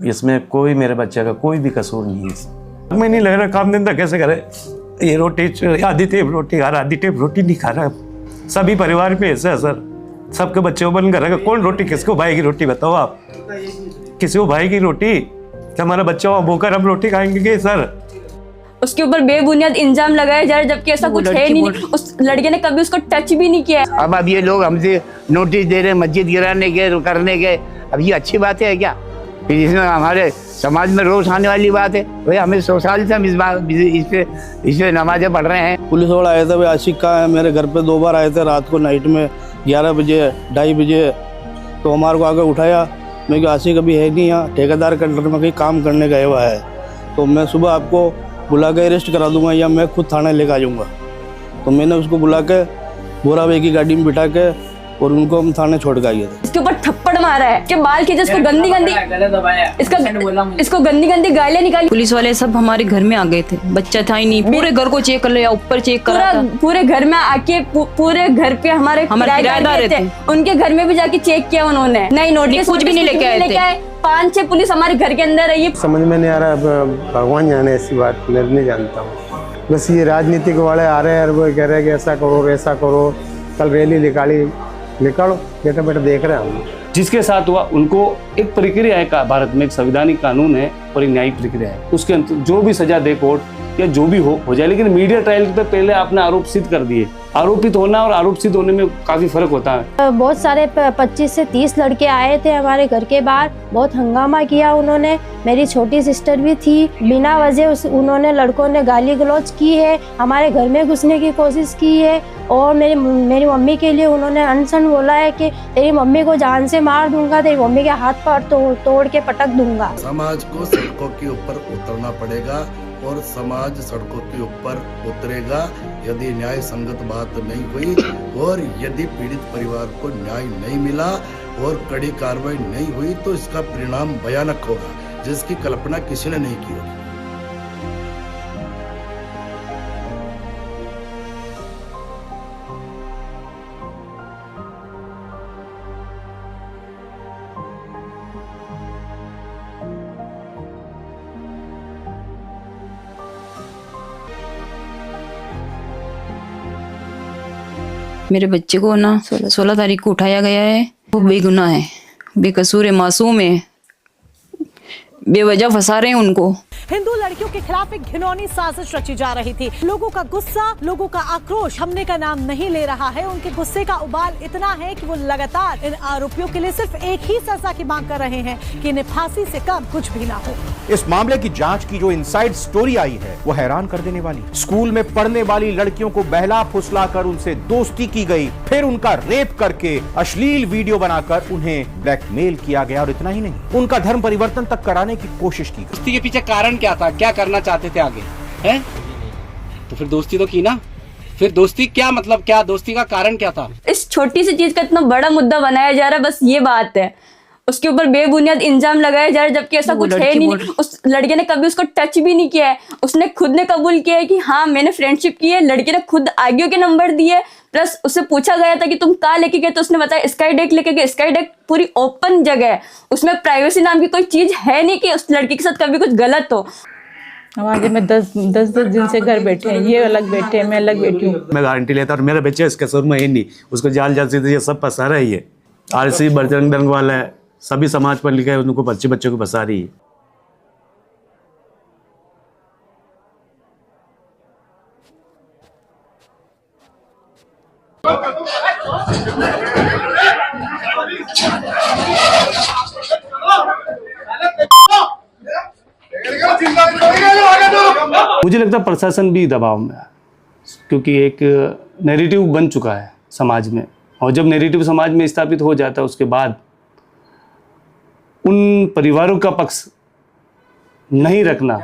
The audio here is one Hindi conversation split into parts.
इसमें कोई मेरे बच्चे का कोई भी कसूर नहीं है। मैं नहीं लग रहा काम धंधा कैसे करे। ये रोटी आधी टेप रोटी खा रहा, आधी टेप रोटी नहीं खा रहा। सभी परिवार पे ऐसा है सर, सबके बच्चे को बंद कर रहा है। कौन रोटी किसको भाएगी रोटी बताओ आप? किसी को भाएगी रोटी? क्या हमारा बच्चा वहाँ भूखा हम रोटी खाएंगे क्या सर? उसके ऊपर बेबुनियाद इल्जाम लगाया जा रहा है, जबकि ऐसा कुछ है नहीं। उस लड़के ने कभी उसको टच भी नहीं किया। अब ये लोग हमसे नोटिस दे रहे हैं मस्जिद गिराने के, करने के। अब ये अच्छी बात है क्या? फिर इसमें हमारे समाज में रोष आने वाली बात है। भाई हमें 100 साल से हम इस पे नमाजें पढ़ रहे हैं। पुलिस वाला आया था, भाई आशिक कहाँ है? मेरे घर पे 2 बार आए थे, रात को नाइट में 11 बजे 2:30 बजे। तो हमारे को आगे उठाया। मैं कहा आशिक अभी है नहीं यहाँ, ठेकेदार के अंडर में कहीं काम करने गया हुआ है, तो मैं सुबह आपको बुला के अरेस्ट करा दूंगा या मैं खुद थाने लेकर आ जाऊँगा। तो मैंने उसको बुला के बोरा भाई की गाड़ी में बिठा के और उनको हम थाने छोड़ के आए थे। इसके ऊपर थप्पड़ मारा है कि बाल खींचे, इसको गंदी गंदी गालियां निकाली। पुलिस वाले सब हमारे घर में आ गए थे, बच्चा था ही नहीं। पूरे घर को चेक कर लिया, ऊपर चेक करा था। पूरे घर में आके पूरे घर पे हमारे किराएदार थे, उनके घर में भी जाके चेक किया उन्होंने। नहीं नोटिस कुछ भी नहीं लेके आए। 5-6 पुलिस हमारे घर के अंदर है। ये समझ में नहीं आ रहा। भगवान जाने ऐसी बात, मैं नहीं जानता हूँ। बस ये राजनीतिक वाले आ रहे हैं और वो कह रहे हैं कि ऐसा करो वैसा करो, कल रैली निकालो बेटा देख रहे हैं हम। जिसके साथ हुआ उनको एक प्रक्रिया है का, भारत में एक संवैधानिक कानून है और एक न्यायिक प्रक्रिया है। उसके अंत जो भी सजा दे कोर्ट या जो भी हो जाए, लेकिन मीडिया ट्रायल पे पहले आपने आरोप सिद्ध कर दिए। आरोपित होना और आरोप सिद्ध होने में काफी फर्क होता है। बहुत सारे 25 से 30 लड़के आए थे हमारे घर के बाहर, बहुत हंगामा किया उन्होंने। मेरी छोटी सिस्टर भी थी, बिना वजह उन्होंने लड़कों ने गाली गलौज की है, हमारे घर में घुसने की कोशिश की है। और मेरी मम्मी के लिए उन्होंने अनशन बोला है कि तेरी मम्मी को जान से मार दूंगा, तेरी मम्मी के हाथ पैर तोड़ के पटक दूंगा। समाज को सड़कों के ऊपर उतरना पड़ेगा और समाज सड़कों के ऊपर उतरेगा यदि न्याय संगत बात नहीं हुई और यदि पीड़ित परिवार को न्याय नहीं मिला और कड़ी कार्रवाई नहीं हुई तो इसका परिणाम भयानक होगा, जिसकी कल्पना किसी ने नहीं की होगी। मेरे बच्चे को ना 16 तारीख को उठाया गया है। वो बेगुनाह है, बेकसूर है, मासूम है, बेवजह फंसा रहे हैं उनको। हिंदू लड़कियों के खिलाफ एक घिनौनी साजिश रची जा रही थी। लोगों का गुस्सा, लोगों का आक्रोश थमने का नाम नहीं ले रहा है। उनके गुस्से का उबाल इतना है कि वो लगातार इन आरोपियों के लिए सिर्फ एक ही सजा की मांग कर रहे हैं कि इन्हें फांसी से कम कुछ भी ना हो। इस मामले की जांच की जो इनसाइड स्टोरी आई है वो हैरान कर देने वाली। स्कूल में पढ़ने वाली लड़कियों को बहला फुसलाकर उनसे दोस्ती की गई, फिर उनका रेप करके अश्लील वीडियो बनाकर उन्हें ब्लैकमेल किया गया और इतना ही नहीं, उनका धर्म परिवर्तन तक कराने की कोशिश की। दोस्ती के पीछे कारण क्या था? क्या करना चाहते थे आगे? हैं? तो फिर दोस्ती तो की ना। फिर दोस्ती क्या मतलब, क्या दोस्ती का कारण क्या था? इस छोटी सी चीज का इतना बड़ा मुद्दा बनाया जा रहा है, बस ये बात है। उसके ऊपर बेबुनियाद इल्जाम लगाया जा रहा है, जबकि ऐसा कुछ है नहीं। उस लड़के ने कभी उसको टच भी नहीं किया है। उसने खुद ने कबूल किया है कि हाँ मैंने फ्रेंडशिप की है। लड़के ने खुद आगे के नंबर दिए, प्लस उससे पूछा गया था कि तुम कहाँ लेके गए, तो उसने बताया स्काई डेक लेके गए। स्काई डेक पूरी ओपन जगह है, उसमें प्राइवेसी नाम की कोई चीज है नहीं कि उस लड़के के साथ कभी कुछ गलत हो। हमारे में 10 दिन से घर बैठे हैं, ये अलग बैठे हैं, मैं अलग बैठी हूँ। मैं गारंटी लेता और मेरा बच्चा इसके सुर में ही नहीं, उसको जाल से ये सब फंसा रही है। आरसी बजरंग दल वाला है, सभी समाज पर लिखा है, उनको बच्चे को फंसा रही है। मुझे लगता है प्रशासन भी दबाव में है, क्योंकि एक नैरेटिव बन चुका है समाज में, और जब नैरेटिव समाज में स्थापित हो जाता है उसके बाद उन परिवारों का पक्ष नहीं रखना।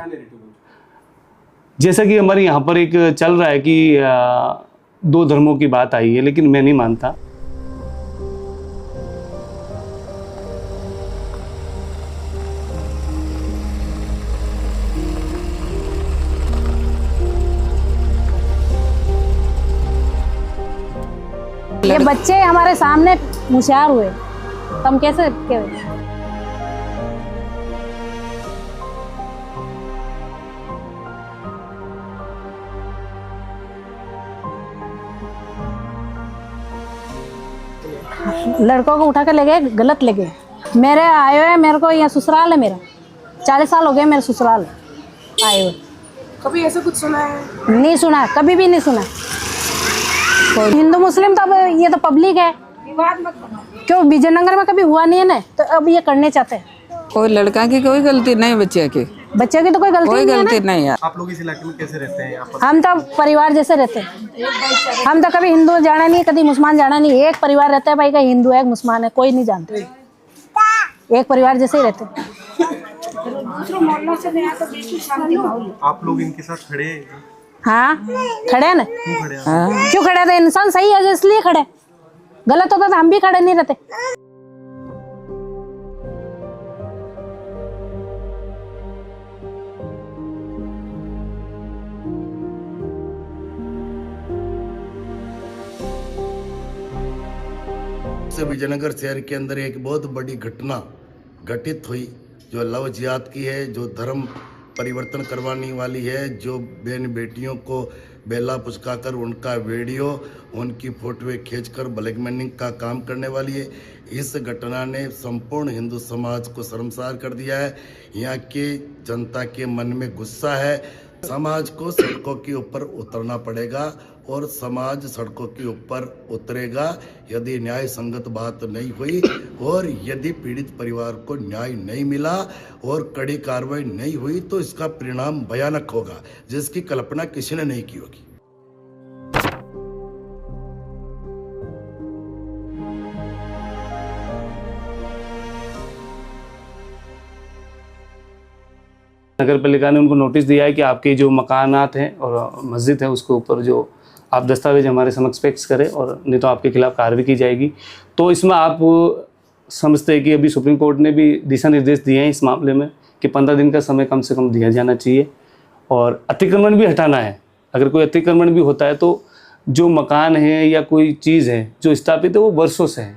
जैसा कि हमारे यहाँ पर एक चल रहा है कि 2 धर्मों की बात आई है, लेकिन मैं नहीं मानता। ये बच्चे हमारे सामने होशियार हुए, हम कैसे लड़कों को उठा कर ले गए, गलत ले गए। मेरे आए हुए, मेरे को यहाँ ससुराल है मेरा, 40 साल हो गए मेरे ससुराल आए हुए। कभी ऐसा कुछ सुना है? नहीं सुना, कभी भी नहीं सुना। हिंदू मुस्लिम तो अब ये तो पब्लिक है, विवाद मत बनाओ। क्यों विजयनगर में कभी हुआ नहीं है ना, तो अब ये करने चाहते हैं। कोई लड़का की कोई गलती नहीं, बच्चे की की तो कोई गलती नहीं है। आप लोग इस इलाके में कैसे रहते हैं? हम तो परिवार जैसे रहते हैं। हम तो कभी हिंदू जाना नहीं, कभी मुसलमान जाना नहीं। एक परिवार रहता है भाई, का हिंदू है मुसलमान है, कोई नहीं जानते। एक परिवार जैसे ही रहते हैं। दूसरों मोहल्लों से नया तो बिल्कुल शांति माहौल। आप लोग इनके साथ खड़े हैं? हाँ खड़े हैं ना। क्यों खड़े थे? इंसान सही है इसलिए खड़े। गलत होता तो हम भी खड़े नहीं रहते। विजयनगर शहर के अंदर एक बहुत बड़ी घटना घटित हुई, जो लव जिहाद की है, जो धर्म परिवर्तन करवाने वाली है, जो बहन बेटियों को बेला पुचकाकर उनका वीडियो, उनकी फोटोएं खींचकर ब्लैकमेलिंग का काम करने वाली है। इस घटना ने संपूर्ण हिंदू समाज को शर्मसार कर दिया है। यहाँ के जनता के मन में गुस्सा है। समाज को सड़कों के ऊपर उतरना पड़ेगा और समाज सड़कों के ऊपर उतरेगा यदि न्याय संगत बात नहीं हुई और यदि पीड़ित परिवार को न्याय नहीं मिला और कड़ी कार्रवाई नहीं हुई तो इसका परिणाम भयानक होगा, जिसकी कल्पना किसी ने नहीं की होगी। नगर पालिका ने उनको नोटिस दिया है कि आपके जो मकानात हैं और मस्जिद है उसके ऊपर जो आप दस्तावेज हमारे समक्ष पेश करें और नहीं तो आपके खिलाफ कार्रवाई की जाएगी। तो इसमें आप समझते हैं कि अभी सुप्रीम कोर्ट ने भी दिशा निर्देश दिए हैं इस मामले में कि 15 दिन का समय कम से कम दिया जाना चाहिए और अतिक्रमण भी हटाना है। अगर कोई अतिक्रमण भी होता है तो जो मकान है या कोई चीज़ है जो स्थापित है वो वर्षों से है,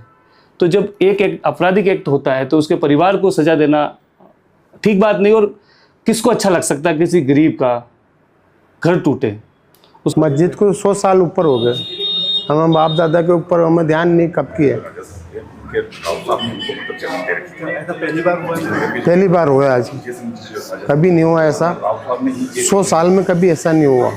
तो जब एक आपराधिक एक्ट होता है तो उसके परिवार को सजा देना ठीक बात नहीं। और किसको अच्छा लग सकता है किसी गरीब का घर टूटे? उस मस्जिद को 100 साल ऊपर हो गए, हम बाप दादा के ऊपर हमें ध्यान नहीं कब की है। पहली बार हुआ आज, कभी नहीं हुआ ऐसा। 100 साल में कभी ऐसा नहीं हुआ।